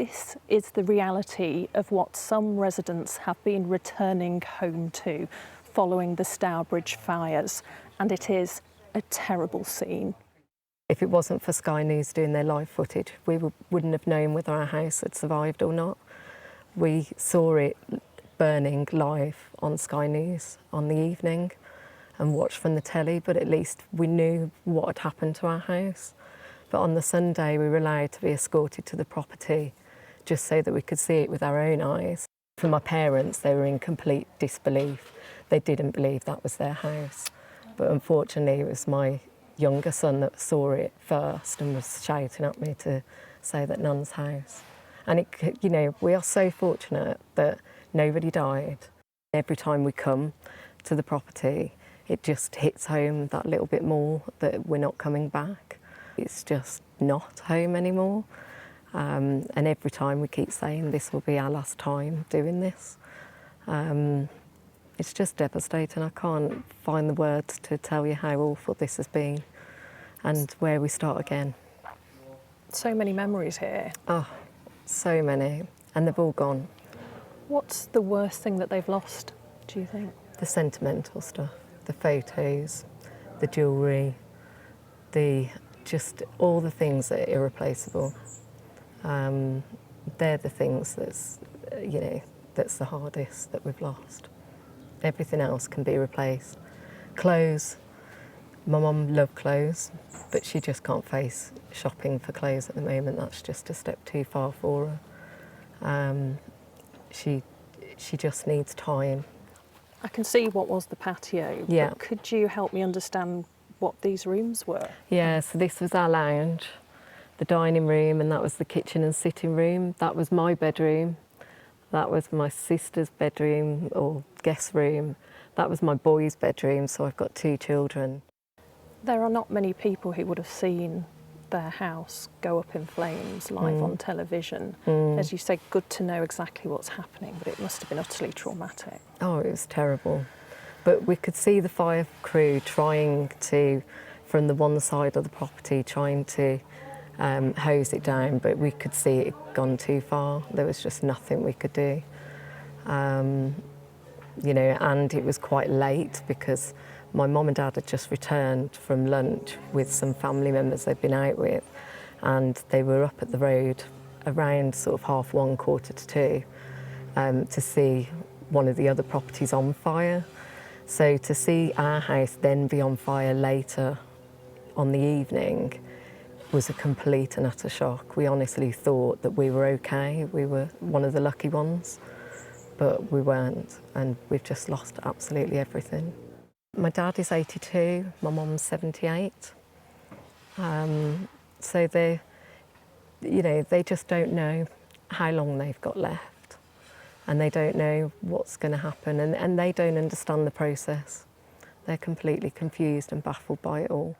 This is the reality of what some residents have been returning home to following the Stourbridge fires, and it is a terrible scene. If it wasn't for Sky News doing their live footage, we wouldn't have known whether our house had survived or not. We saw it burning live on Sky News on the evening and watched from the telly, but at least we knew what had happened to our house. But on the Sunday, we were allowed to be escorted to the property just so that we could see it with our own eyes. For my parents, they were in complete disbelief. They didn't believe that was their house. But unfortunately, it was my younger son that saw it first and was shouting at me to say that Nun's house. And it, you know, we are so fortunate that nobody died. Every time we come to the property, it just hits home that little bit more that we're not coming back. It's just not home anymore. And every time we keep saying this will be our last time doing this. It's just devastating. I can't find the words to tell you how awful this has been and where we start again. So many memories here. Oh, so many, and they've all gone. What's the worst thing that they've lost, do you think? The sentimental stuff, the photos, the jewellery, just all the things that are irreplaceable. They're the things that's, you know, that's the hardest that we've lost. Everything else can be replaced. Clothes. My mum loved clothes, but she just can't face shopping for clothes at the moment. That's just a step too far for her. She just needs time. I can see what was the patio, yeah. But could you help me understand what these rooms were? Yeah, so this was our lounge, the dining room, and that was the kitchen and sitting room. That was my bedroom. That was my sister's bedroom or guest room. That was my boy's bedroom, so I've got 2 children. There are not many people who would have seen their house go up in flames live on television. As you say, good to know exactly what's happening, but it must have been utterly traumatic. Oh, it was terrible. But we could see the fire crew trying to, from the one side of the property, trying to hose it down, but we could see it had gone too far. There was just nothing we could do. You know, and it was quite late because my mum and dad had just returned from lunch with some family members they'd been out with, and they were up at the road around sort of 1:30, 1:45, to see one of the other properties on fire. So to see our house then be on fire later on the evening was a complete and utter shock. We honestly thought that we were okay. We were one of the lucky ones, but we weren't, and we've just lost absolutely everything. My dad is 82, my mum's 78. So they, you know, they just don't know how long they've got left, and they don't know what's going to happen, and they don't understand the process. They're completely confused and baffled by it all.